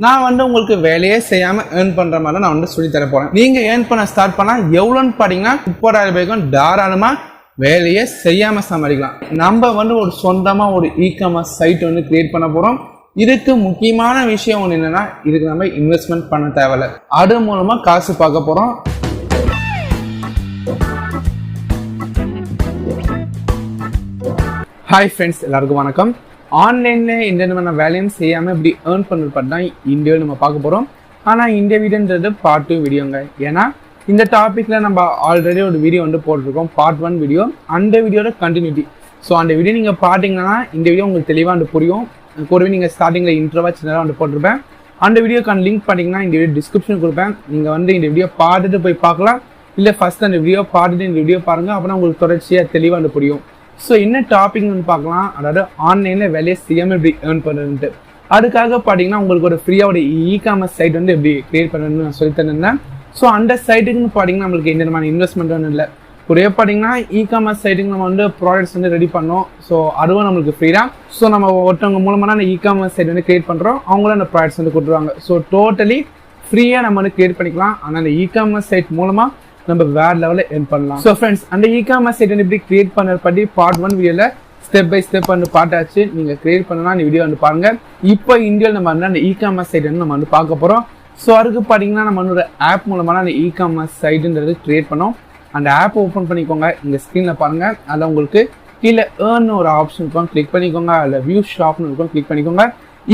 நான் உங்களுக்கு வேலையே செய்யாம ஏர்ன் பண்ற மாதிரி நான் சொல்லி தர போறேன். நீங்க ஏர்ன் பண்ண ஸ்டார்ட் பண்ணா எவ்வளோன்னு பாத்தீங்கன்னா 30,000 ரூபாய்க்கும் தாராளமா வேலையே செய்யாம சமாளிக்கலாம். நம்ம ஒரு சொந்தமா ஒரு இ-காமர்ஸ் சைட் கிரியேட் பண்ண போறோம். இதுக்கு முக்கியமான விஷயம் ஒன்று என்னன்னா, இதுக்கு நம்ம இன்வெஸ்ட்மெண்ட் பண்ண தேவையில்ல. அது மூலமா காசு பார்க்க போறோம். ஹாய் ஃப்ரெண்ட்ஸ், எல்லாருக்கும் வணக்கம். ஆன்லைன்ல எந்த வேலையும் செய்யாம இப்படி ஏர்ன் பண்ணுறது தான் இந்தியாவில் நம்ம பார்க்க போறோம். ஆனா இந்த வீடியோன்றது பார்ட் 2 வீடியோங்க. ஏன்னா இந்த டாபிக்ல நம்ம ஆல்ரெடி ஒரு வீடியோ போட்டிருக்கோம், பார்ட் 1 வீடியோ. அந்த வீடியோட கண்டினியூட்டி. ஸோ அந்த வீடியோ நீங்க பார்த்தீங்கன்னா இந்த வீடியோ உங்களுக்கு தெளிவாக புரியும். கூடவே நீங்க ஸ்டார்டிங்ல இன்ட்ரோவா சின்னதாக போட்டிருப்பேன். அந்த வீடியோக்கான லிங்க் பார்த்தீங்கன்னா இந்த வீடியோ டிஸ்கிரிப்ஷன் கொடுப்பேன். நீங்க இந்த வீடியோ பார்த்துட்டு போய் பார்க்கலாம். இல்லை ஃபர்ஸ்ட் அந்த வீடியோ பார்த்துட்டு இந்த வீடியோ பாருங்க, அப்போ உங்களுக்கு தொடர்ச்சியாக தெளிவாக புரியும். ஸோ என்ன டாபிக்னு பார்க்கலாம், அதாவது ஆன்லைனில் வேலையை செய்யாமல் எப்படி ஏர்ன் பண்ணுறதுன்ட்டு. அதுக்காக பார்த்தீங்கன்னா உங்களுக்கு ஒரு ஃப்ரீயாக ஒரு இ-காமர்ஸ் சைட் எப்படி கிரியேட் பண்ணுறதுன்னு நான் சொல்லி தந்தேன். ஸோ அந்த சைட்டுக்குன்னு பார்த்தீங்கன்னா நம்மளுக்கு எந்த விதமான இன்வெஸ்ட்மெண்ட்டும் இல்லை. ஒரே பார்த்தீங்கன்னா இ-காமர்ஸ் சைட்டுக்கு நம்ம ப்ராடக்ட்ஸ் ரெடி பண்ணோம். ஸோ அதுவும் நம்மளுக்கு ஃப்ரீ தான். ஸோ நம்ம ஒருத்தவங்க மூலமாக அந்த இ-காமர்ஸ் சைட் கிரியேட் பண்ணுறோம், அவங்களும் அந்த ப்ராடக்ட்ஸ் கொடுத்துருவாங்க. ஸோ டோட்டலி ஃப்ரீயாக நம்ம கிரியேட் பண்ணிக்கலாம். ஆனால் அந்த இ-காமர்ஸ் சைட் மூலமாக நம்ம வேற லெவலில் ஏர்ன் பண்ணலாம். ஸோ ஃப்ரெண்ட்ஸ், அந்த இ-காமர்ஸ் சைட் எப்படி கிரியேட் பண்ண பற்றி பார்ட் 1 வீடியோல ஸ்டெப் பை ஸ்டெப் பார்த்தாச்சு. நீங்க கிரியேட் பண்ணலாம் இந்த வீடியோ பாருங்க. இப்போ இந்தியாவில் நம்ம அந்த இ-காமர்ஸ் சைட் நம்ம பார்க்க போறோம். ஸோ அதுக்கு பார்த்தீங்கன்னா நம்ம ஒரு ஆப் மூலமா அந்த இ-காமர்ஸ் சைட்ன்றது கிரியேட் பண்ணோம். அந்த ஆப் ஓப்பன் பண்ணிக்கோங்க. இந்த ஸ்க்ரீன்ல பாருங்க, அதில் உங்களுக்கு கீழே ஏர்ன் ஒரு ஆப்ஷன் இருக்கும், கிளிக் பண்ணிக்கோங்க. அதில் வியூ ஷாப்னு இருக்கும், கிளிக் பண்ணிக்கோங்க.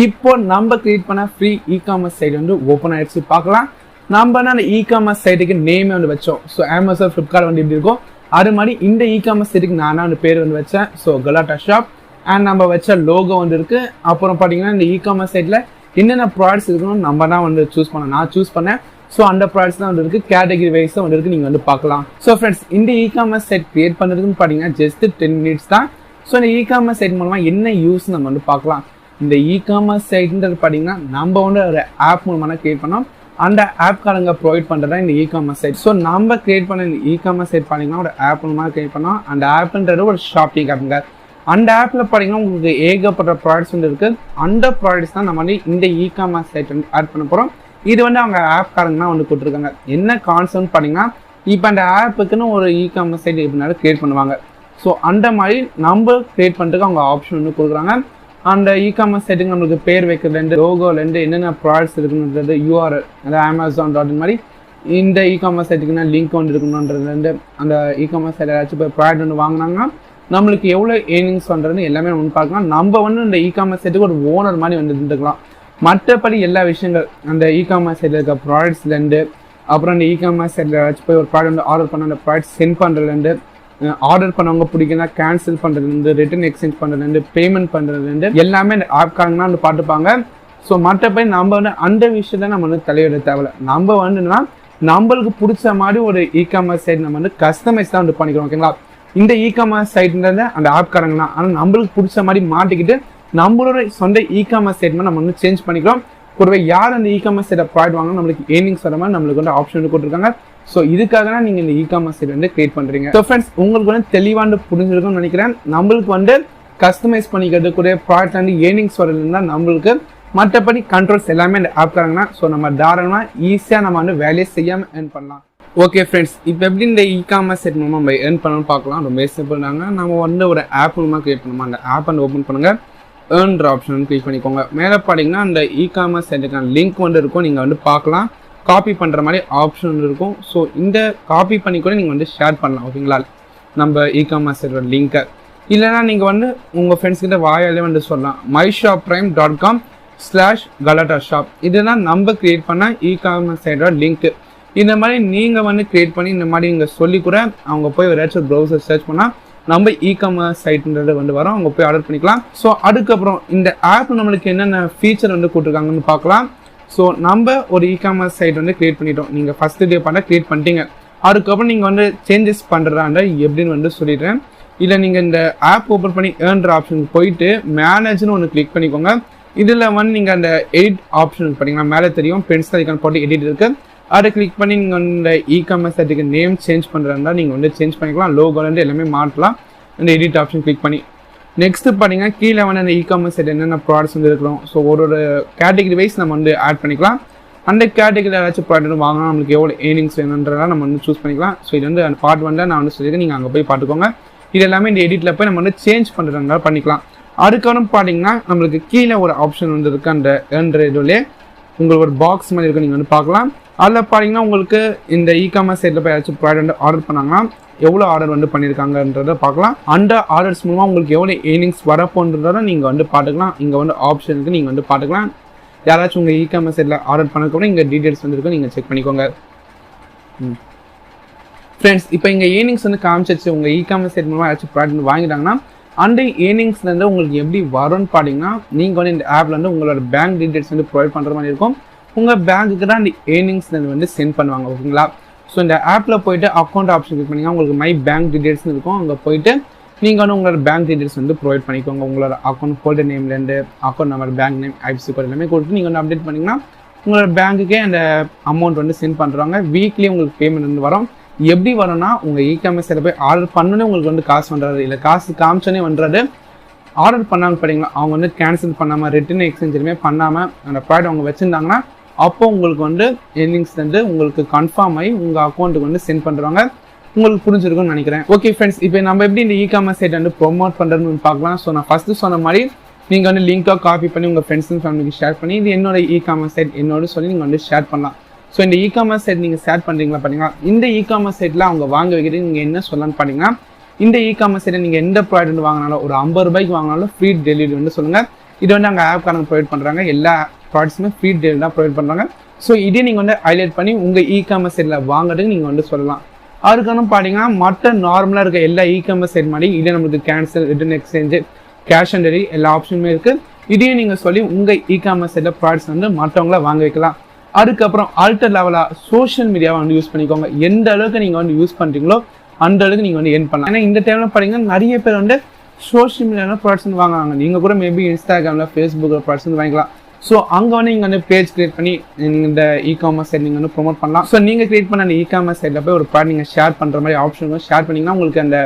இப்போ நம்ம கிரியேட் பண்ண ஃப்ரீ இ-காமர்ஸ் சைட் ஓப்பன் ஆயிடுச்சு. பார்க்கலாம். நம்ம அந்த இ-காமர்ஸ் சைட்டுக்கு நேமே வச்சோம். ஸோ அமேசான், ஃப்ளிப்கார்ட் இப்படி இருக்கும். அது மாதிரி இந்த இ-காமர்ஸ் சைட்டுக்கு நான் பேர் வச்சேன். ஸோ கலாட்டா ஷாப் அண்ட் நம்ம வச்ச லோகோ இருக்கு. அப்புறம் பார்த்தீங்கன்னா இந்த இ-காமர்ஸ் சைட்டில் என்னென்ன ப்ராடக்ட்ஸ் இருக்குன்னு நம்ம தான் சூஸ் பண்ணேன். நான் சூஸ் பண்ணேன். ஸோ அந்த ப்ராடக்ட்ஸ் தான் இருக்கு. கேட்டகரி வைஸ் தான் இருக்கு, நீங்கள் பார்க்கலாம். ஸோ ஃப்ரெண்ட்ஸ், இந்த இ-காமர்ஸ் சைட் கிரியேட் பண்ணுறதுன்னு பார்த்தீங்கன்னா ஜஸ்ட் 10 மினிட்ஸ் தான். ஸோ இந்த இ-காமர்ஸ் சைட் மூலமாக என்ன யூஸ் நம்ம பார்க்கலாம். இந்த இ-காமர்ஸ் சைட்ன்றது பார்த்தீங்கன்னா நம்ம ஒரு ஆப் மூலமாக கிரியேட் பண்ணோம். அந்த ஆப்காரங்க ப்ரொவைட் பண்ணுறதா இந்த இ-காமர்ஸ் சைட். ஸோ நம்ம கிரியேட் பண்ண இந்த இ-காமர்ஸ் சைட் பார்த்தீங்கன்னா ஒரு ஆப் மூலமாக கிரியேட் பண்ணோம். அந்த ஆப்ன்றது ஒரு ஷாப்பிங் ஆப்புங்க. அந்த ஆப்பில் பார்த்தீங்கன்னா உங்களுக்கு ஏகப்பட்ட ப்ராடக்ட்ஸ் இருக்கு. அந்த ப்ராடக்ட்ஸ் தான் நம்ம இந்த இ-காமர்ஸ் சைட் ஆட் பண்ண போகிறோம். இது அவங்க ஆப்காரங்க தான் கொடுத்துருக்காங்க. என்ன கான்செப்ட் பார்த்தீங்கன்னா, இப்போ அந்த ஆப்புக்குன்னு ஒரு இ-காமர்ஸ் சைட் எப்படினாலும் கிரியேட் பண்ணுவாங்க. ஸோ அந்த மாதிரி நம்ம கிரியேட் பண்ணுறதுக்கு அவங்க ஆப்ஷன் கொடுக்குறாங்க. அந்த இ-காமர்ஸ் சைட்டுக்கு நம்மளுக்கு பேர் வைக்கிறதுலேருந்து, லோகோலேருந்து, என்னென்ன ப்ராடக்ட்ஸ் இருக்குன்றது, யூஆர்எல், அந்த Amazon.in மாதிரி இந்த இ-காமர்ஸ் சைட்டுக்குன்னா லிங்க் இருக்கணுன்றதுலேருந்து, அந்த இ-காமர்ஸ் சைட் ஏதாச்சும் இப்போ ப்ராடக்ட் வாங்கினாங்கன்னா நம்மளுக்கு எவ்வளோ ஏர்னிங்ஸ் பண்ணுறது எல்லாமே பார்க்கலாம். நம்ம இந்த இ-காமர்ஸ் சைட்டுக்கு ஒரு ஓனர் மாதிரி இருந்துக்கலாம். மற்றபடி எல்லா விஷயங்கள் அந்த இ-காமர்ஸ் சைட்டில் இருக்க ப்ராடக்ட்ஸ்லேருந்து, அப்புறம் அந்த இ-காமர்ஸ் சைட்டில் ஏதாச்சும் போய் ஒரு ப்ராடக்ட் ஆர்டர் பண்ண அந்த ப்ராடக்ட் சென்ட் பண்ணுறதுலேருந்து, ஆர்டர் பண்ணவங்க பிடிக்குன்னா கேன்சல் பண்ணுறதுலேருந்து, ரிட்டர்ன் எக்ஸ்சேஞ்ச் பண்ணுறதுலேருந்து, பேமெண்ட் பண்ணுறதுலேருந்து எல்லாமே ஆப்காரங்கன்னா பார்த்துப்பாங்க. ஸோ மற்றபடி நம்ம அந்த விஷயத்த நம்ம தலையிட தேவையில்ல. நம்ம நம்மளுக்கு பிடிச்ச மாதிரி ஒரு இ-காமர்ஸ் சைட் நம்ம கஸ்டமைஸ் தான் பண்ணிக்கிறோம். ஓகேங்களா? இந்த இ-காமர்ஸ் சைட்ன்றது அந்த ஆப்காரங்க தான். ஆனால் நம்மளுக்கு பிடிச்ச மாதிரி மாட்டிக்கிட்டு நம்மளோட சொந்த இ-காமர்ஸ் சைட் நம்ம சேஞ்ச் பண்ணிக்கிறோம். கூடவே யார் அந்த இ-காமர்ஸ் சைட்டை ப்ராடக்ட் வாங்க நம்மளுக்கு ஏர்னிங்ஸ் வர மாதிரி நம்மளுக்கு ஆப்ஷன் கொடுத்துருக்காங்க. ஸோ இதுக்காக தான் நீங்கள் இந்த இ-காமர்ஸ் சைட் கிரியேட் பண்ணுறீங்க. ஸோ ஃப்ரெண்ட்ஸ், உங்களுக்கு தெளிவாக புரிஞ்சிருக்கும்னு நினைக்கிறேன். நம்மளுக்கு கஸ்டமைஸ் பண்ணிக்கிறது கூட ப்ராடக்ட் ஏர்னிங்ஸ் வரதுன்னா நம்மளுக்கு மற்றபடி கண்ட்ரோல்ஸ் எல்லாமே இந்த ஆப்காரங்கன்னா. ஸோ நம்ம தாராளமாக ஈஸியாக நம்ம வேலையை செய்யாமல் ஏர்ன் பண்ணலாம். ஓகே ஃப்ரெண்ட்ஸ், இப்போ எப்படி இந்த இ-காமர்ஸ் சைட் மூலமாக நம்ம ஏர்ன் பண்ணணும்னு பார்க்கலாம். ரொம்ப சிம்பிள் தாங்க. நம்ம ஒரு ஆப் மூலமாக கிரியேட் பண்ணுவோம். அந்த ஆப் ஓப்பன் பண்ணுங்கள். ஏர்ன்ற ஆப்ஷன் கிளிக் பண்ணிக்கோங்க. மேலே பார்த்தீங்கன்னா அந்த இ-காமர்ஸ் சைட்டுக்கான லிங்க் இருக்கும். நீங்கள் பார்க்கலாம். காப்பி பண்ணுற மாதிரி ஆப்ஷன் இருக்கும். ஸோ இந்த காப்பி பண்ணி கூட நீங்கள் ஷேர் பண்ணலாம். ஓகேங்களா? நம்ம இ-காமர்ஸ் சைட்டோட லிங்க்கை இல்லைனா நீங்கள் உங்கள் ஃப்ரெண்ட்ஸ் கிட்ட வாயாலே சொல்லலாம். myshopprime.com/galata shop இதுதான் நம்ம கிரியேட் பண்ண இ-காமர்ஸ் சைட்டோட லிங்க்கு. இந்த மாதிரி நீங்கள் கிரியேட் பண்ணி இந்த மாதிரி நீங்கள் சொல்லி கூட அவங்க போய் ஏதாச்சும் ப்ரௌசர் சர்ச் பண்ணால் நம்ம இ-காமர்ஸ் சைட்ன்றது வரும். அவங்க போய் ஆர்டர் பண்ணிக்கலாம். ஸோ அதுக்கப்புறம் இந்த ஆப் நம்மளுக்கு என்னென்ன ஃபீச்சர் கொடுத்துருக்காங்கன்னு பார்க்கலாம். ஸோ நம்ம ஒரு இ-காமர்ஸ் சைட் கிரியேட் பண்ணிட்டோம். நீங்கள் ஃபர்ஸ்ட் டே கிரியேட் பண்ணிட்டீங்க. அதுக்கப்புறம் நீங்கள் சேஞ்சஸ் பண்ணுறாண்ட எப்படின்னு சொல்லிடுறேன். இல்லை நீங்கள் இந்த ஆப் ஓப்பன் பண்ணி ஏர்ன்ற ஆப்ஷனுக்கு போயிட்டு மேனேஜ்னு ஒன்று கிளிக் பண்ணிக்கோங்க. இதில் நீங்கள் அந்த எடிட் ஆப்ஷன் பார்த்தீங்கன்னா மேலே தெரியும், பென்சில் ஐக்கான் போட்டு எடிட் இருக்குது. அதை கிளிக் பண்ணி நீங்கள் இந்த இ-காமர்ஸ் சைட்டுக்கு நேம் சேஞ்ச் பண்ணுறதா நீங்கள் சேஞ்ச் பண்ணிக்கலாம். லோகோலேருந்து எல்லாமே மாற்றலாம். அந்த எடிட் ஆப்ஷன் கிளிக் பண்ணி நெக்ஸ்ட் பார்த்தீங்கன்னா கீழே வந்து அந்த இ-காமர்ஸ் சைட் என்னென்ன ப்ராடக்ட்ஸ் வந்து இருக்கிறோம். ஸோ ஒரு கேட்டகரி வைஸ் நம்ம வந்து ஆட் பண்ணிக்கலாம். அந்த கேட்டகரியில் ஏதாச்சும் ப்ராடக்ட் வாங்கினா நம்மளுக்கு எவ்வளோ ஏர்னிங்ஸ் வேணுன்றதெல்லாம் நம்ம வந்து சூஸ் பண்ணிக்கலாம். ஸோ இது வந்து அந்த பார்ட் 1ல நான் வந்து சொல்லியிருக்கேன், நீங்கள் அங்கே போய் பார்த்துக்கோங்க. இது எல்லாமே இந்த எடிட்டில் போய் நம்ம வந்து சேஞ்ச் பண்ணுறதுனால பண்ணிக்கலாம். அதுக்கப்புறம் பார்த்தீங்கன்னா நம்மளுக்கு கீழே ஒரு ஆப்ஷன் வந்து இருக்குது. அந்த இதுலேயே உங்களுக்கு ஒரு பாக்ஸ் மாதிரி இருக்கும், நீங்கள் வந்து பார்க்கலாம். அதில் பார்த்தீங்கன்னா உங்களுக்கு இந்த இ-காமர்ஸ் சைட்டில் போய் ஏதாச்சும் ப்ராடக்ட் வந்து ஆர்டர் பண்ணாங்கன்னா எவ்வளோ ஆர்டர் வந்து பண்ணியிருக்காங்கன்றதை பார்க்கலாம். அந்த ஆர்டர்ஸ் மூலமாக உங்களுக்கு எவ்வளோ ஏர்னிங்ஸ் வரப்போன்றதை நீங்கள் வந்து பார்த்துக்கலாம். இங்கே வந்து ஆப்ஷனுக்கு நீங்கள் வந்து பார்த்துக்கலாம். யாராச்சும் உங்கள் இ-காமர்ஸ் சைட்டில் ஆர்டர் பண்ணக்கூட இங்கே டீட்டெயில்ஸ் வந்துருக்கும், நீங்கள் செக் பண்ணிக்கோங்க. ஃப்ரெண்ட்ஸ், இப்போ இங்கே ஏர்னிங்ஸ் வந்து காமிச்சிச்சு. உங்கள் இ-காமர்ஸ் சைட் மூலமாக ஏதாச்சும் ப்ராடக்ட் வாங்கிட்டாங்கன்னா அந்த ஏர்னிங்ஸ்லேருந்து உங்களுக்கு எப்படி வரும்னு பார்த்தீங்கன்னா நீங்கள் வந்து இந்த ஆப்பில் வந்து உங்களோட பேங்க் டீட்டெயில்ஸ் வந்து ப்ரொவைட் பண்ணுற மாதிரி இருக்கும். உங்கள் பேங்க்குக்கு தான் அந்த ஏர்னிங்ஸ்லேருந்து வந்து சென்ட் பண்ணுவாங்க, ஓகேங்களா. ஸோ இந்த ஆப்பில் போய்ட்டு அக்கௌண்ட் ஆப்ஷன் கிளிக் பண்ணிங்கன்னா உங்களுக்கு மை பேங்க் டீட்டெயில்ஸ்னு இருக்கும். அங்கே போய்ட்டு நீங்கள் வந்து உங்களோட பேங்க் டீட்டெயில்ஸ் வந்து ப்ரொவைட் பண்ணிக்கோங்க. உங்களோட அக்கௌண்ட் ஹோல்டர் நேம்லேருந்து account number, bank name, IFSC code எல்லாமே கொடுத்து நீங்கள் வந்து அப்டேட் பண்ணிங்கன்னா உங்களோட பேங்க்குக்கே அந்த அமௌண்ட் வந்து சென்ட் பண்ணுறாங்க. வீக்லி உங்களுக்கு பேமெண்ட் வந்து வரும். எப்படி வரும்னா உங்கள் இ-காமர்ஸ் சைட்டில் போய் ஆர்டர் பண்ணோன்னே உங்களுக்கு வந்து காசு வந்துடுறது, இல்லை காசு காமிச்சோன்னே வந்துடுறது. ஆர்டர் பண்ணாங்க பார்த்தீங்களா, அவங்க வந்து கேன்சல் பண்ணாமல் ரிட்டர்ன் எக்ஸ்சேஞ்ச் எதுவுமே பண்ணாமல் அந்த ப்ராடக்ட் அவங்க வச்சுருந்தாங்கன்னா அப்போ உங்களுக்கு வந்து ஏர்னிங்ஸ்லேருந்து உங்களுக்கு கன்ஃபார்ம் ஆகி உங்கள் அக்கௌண்ட்டுக்கு வந்து சென்ட் பண்ணுறாங்க. உங்களுக்கு புரிஞ்சிருக்கும்னு நினைக்கிறேன். ஓகே ஃப்ரெண்ட்ஸ், இப்போ நம்ம எப்படி இந்த இ-காமர்ஸ் சைட் வந்து ப்ரொமோட் பண்ணுறதுன்னு பார்க்கலாம். ஸோ நான் ஃபஸ்ட்டு சொன்ன மாதிரி நீங்கள் வந்து லிங்காக காப்பி பண்ணி உங்கள் ஃப்ரெண்ட்ஸ் அண்ட் ஃபேமிலிக்கு ஷேர் பண்ணி இது என்னோட இ-காமர்ஸ் சைட் என்னோட சொல்லி நீங்கள் வந்து ஷேர் பண்ணலாம். ஸோ இந்த இ-காமர்ஸ் சைட் நீங்கள் ஷேர் பண்ணுறீங்களா பார்த்தீங்கன்னா இந்த இ-காமர்ஸ் சைட்டில் அவங்க வாங்க வைக்கிறது நீங்கள் என்ன சொல்லலான்னு பார்த்தீங்கன்னா இந்த இ-காமர்ஸ் சைட்டை நீங்கள் எந்த ப்ராடக்ட் வாங்கினாலும் ஒரு 50 ரூபாய்க்கு வாங்கினாலும் ஃப்ரீ டெலிவரி வந்து சொல்லுங்கள். இது வந்து அங்கே ஆப்காரங்க ப்ரொவைட் பண்ணுறாங்க. எல்லா ப்ராடக்ட்ஸுமே ஃப்ரீ டெலிவரி தான் ப்ரொவைட் பண்ணுறாங்க. ஸோ இதே நீங்கள் வந்து ஹைலைட் பண்ணி உங்கள் இ-காமர்ஸ் சைட்டில் வாங்குறதுக்கு நீங்கள் வந்து சொல்லலாம். அதுக்கான பார்த்தீங்கன்னா மற்ற நார்மலாக இருக்க எல்லா இ-காமர்ஸ் சைட் மாதிரி இதே நம்மளுக்கு cancel, return exchange, cash on delivery எல்லா ஆப்ஷனுமே இருக்குது. இதே நீங்கள் சொல்லி உங்கள் இ-காமர்ஸ் சைட்டில் ப்ராடக்ட்ஸ் வந்து மற்றவங்கள வாங்க வைக்கலாம். அதுக்கப்புறம் ஆல்டர் லெவலாக சோஷியல் மீடியாவை வந்து யூஸ் பண்ணிக்கோங்க. எந்த அளவுக்கு நீங்கள் வந்து யூஸ் பண்ணுறீங்களோ அந்த அளவுக்கு நீங்கள் வந்து ஏர்ன் பண்ணலாம். ஏன்னா இந்த டைமில் பார்த்தீங்கன்னா நிறைய பேர் வந்து சோஷியல் மீடியாவில் ப்ராடக்ட்ஸ் வந்து வாங்குவாங்க. நீங்கள் கூட மேபி இன்ஸ்டாகிராமில், ஃபேஸ்புக்கில் ப்ராடக்ட்ஸ் வந்து வாங்கிக்கலாம். ஸோ அங்கே வந்து நீங்கள் வந்து பேஜ் கிரியேட் பண்ணி நீங்கள் இந்த இ-காமர்ஸ் சைட் நீங்கள் வந்து ப்ரொமோட் பண்ணலாம். ஸோ நீங்கள் கிரியேட் பண்ண அந்த இ-காமர்ஸ் சைட்டில் போய் ஒரு ப்ராடக்ட் நீங்கள் ஷேர் பண்ணுற மாதிரி ஆப்ஷன் வந்து ஷேர் பண்ணிங்கன்னா உங்களுக்கு அந்த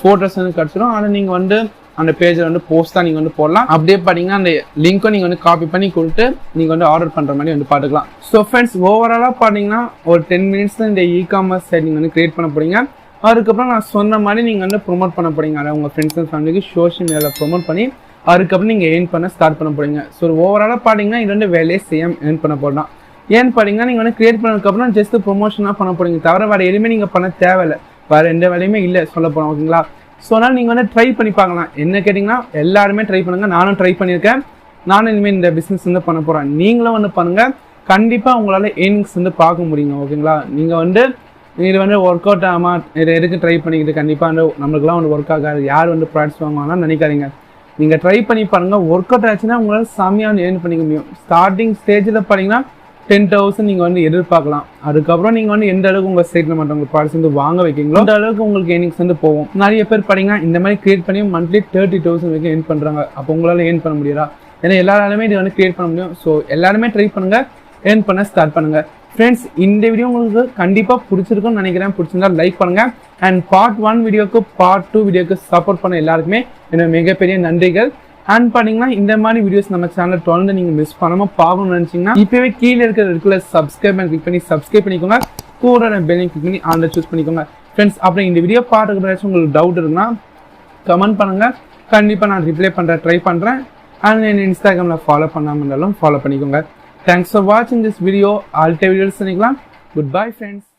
ஃபோட்டோஸ் வந்து கிடச்சிடும். அதை நீங்கள் வந்து அந்த பேஜில் வந்து போஸ்ட்டாக நீங்கள் வந்து போடலாம். அப்படியே பார்த்தீங்கன்னா அந்த லிங்க்கும் நீங்கள் வந்து காப்பி பண்ணி கொடுத்து நீங்கள் வந்து ஆர்டர் பண்ணுற மாதிரி வந்து பார்த்துக்கலாம். ஸோ ஃப்ரெண்ட்ஸ், ஓவராலாக பார்த்தீங்கன்னா ஒரு 10 மினிட்ஸில் இந்த இ-காமர்ஸ் சைட் நீங்கள் வந்து கிரியேட் பண்ண போகிறீங்க. அதுக்கப்புறம் நான் சொன்ன மாதிரி நீங்கள் வந்து ப்ரொமோட் பண்ண போகிறீங்க. அதை உங்கள் ஃப்ரெண்ட்ஸ் அண்ட் ஃபேமிலிக்கு சோஷியல் மீடியாவில் ப்ரொமோட் பண்ணி அதுக்கப்புறம் நீங்கள் ஏர்ன் பண்ண ஸ்டார்ட் பண்ண போகிறீங்க. ஸோ ஓவராலாக பார்த்தீங்கன்னா இது வந்து வேலையே செய்யாமல் ஏர்ன் பண்ண போடலாம். ஏன்னு பார்த்தீங்கன்னா நீங்கள் வந்து கிரியேட் பண்ணதுக்கப்புறம் ஜஸ்ட் ப்ரொமோஷனாக பண்ண போகிறீங்க, தவிர வேறு எதுவுமே நீங்கள் பண்ண தேவையில்லை. வேறு எந்த வேலையுமே இல்லை சொல்ல போகிறோம், ஓகேங்களா. ஸோ அதனால் நீங்கள் வந்து ட்ரை பண்ணி பார்க்கலாம். என்ன கேட்டிங்கன்னா எல்லாருமே ட்ரை பண்ணுங்கள். நானும் ட்ரை பண்ணியிருக்கேன். நானும் இனிமேல் இந்த பிஸ்னஸ் வந்து பண்ண போகிறேன். நீங்களும் வந்து பண்ணுங்கள். கண்டிப்பாக உங்களால் ஏர்னிங்ஸ் வந்து பார்க்க முடியுங்க, ஓகேங்களா. நீங்கள் வந்து இது வந்து ஒர்க் அவுட் ஆகாமல் இதை எதுக்கு ட்ரை பண்ணிக்கிட்டு கண்டிப்பாக வந்து நம்மளுக்குலாம் வந்து ஒர்க் ஆகாது, யார் வந்து ப்ராடக்ட்ஸ் வாங்குவாங்கன்னு நினைக்காதீங்க. நீங்கள் ட்ரை பண்ணி பாருங்கள். ஒர்க் அவுட் ஆச்சுன்னா உங்களால் செம்மையாக ஏர்ன் பண்ணிக்க முடியும். ஸ்டார்டிங் ஸ்டேஜில் பார்த்தீங்கன்னா 10,000 நீங்கள் வந்து எதிர்பார்க்கலாம். அதுக்கப்புறம் நீங்கள் வந்து எந்த அளவுக்கு உங்கள் சைட்டில் மற்றவங்க ப்ராடக்ட்ஸ் வந்து வாங்க வைக்கிங்களோ அந்த அளவுக்கு உங்களுக்கு ஏர்னிங்ஸ் வந்து போகும். நிறைய பேர் பார்த்தீங்கன்னா இந்த மாதிரி கிரியேட் பண்ணி மந்த்லி 30,000 வரைக்கும் ஏர்ன் பண்ணுறாங்க. அப்போ உங்களால் ஏர்ன் பண்ண முடியாதா? ஏன்னா எல்லாராலுமே இது வந்து கிரியேட் பண்ண முடியும். ஸோ எல்லாருமே ட்ரை பண்ணுங்கள், ஏர்ன் பண்ண ஸ்டார்ட் பண்ணுங்கள். ஃப்ரெண்ட்ஸ், இந்த வீடியோ உங்களுக்கு கண்டிப்பாக பிடிச்சிருக்குன்னு நினைக்கிறேன். பிடிச்சிருந்தா லைக் பண்ணுங்கள். அண்ட் பார்ட் 1 வீடியோக்கு, பார்ட் 2 வீடியோக்கு சப்போர்ட் பண்ண எல்லாருக்குமே என்னோட மிகப்பெரிய நன்றிகள். அண்ட் பார்த்தீங்கன்னா இந்த மாதிரி வீடியோஸ் நம்ம சேனல் தொடர்ந்து நீங்கள் மிஸ் பண்ணாமல் பார்க்கணும்னு நினச்சிங்கன்னா இப்போவே கீழே இருக்கிற சப்ஸ்கிரைப் கிளிக் பண்ணி சப்ஸ்கிரைப் பண்ணிக்கோங்க. கூட பெல்லையும் கிளிக் பண்ணி ஆன்ல சூஸ் பண்ணிக்கோங்க. ஃப்ரெண்ட்ஸ், அப்புறம் இந்த வீடியோ பார்த்துக்கு உங்களுக்கு டவுட் இருக்குன்னா கமெண்ட் பண்ணுங்கள். கண்டிப்பாக நான் ரிப்ளை பண்ணுறேன், ட்ரை பண்ணுறேன். அண்ட் என் இன்ஸ்டாகிராமில் ஃபாலோ பண்ணாமல் இருந்தாலும் ஃபாலோ பண்ணிக்கோங்க. Thanks for watching this video. All videos. Goodbye, friends.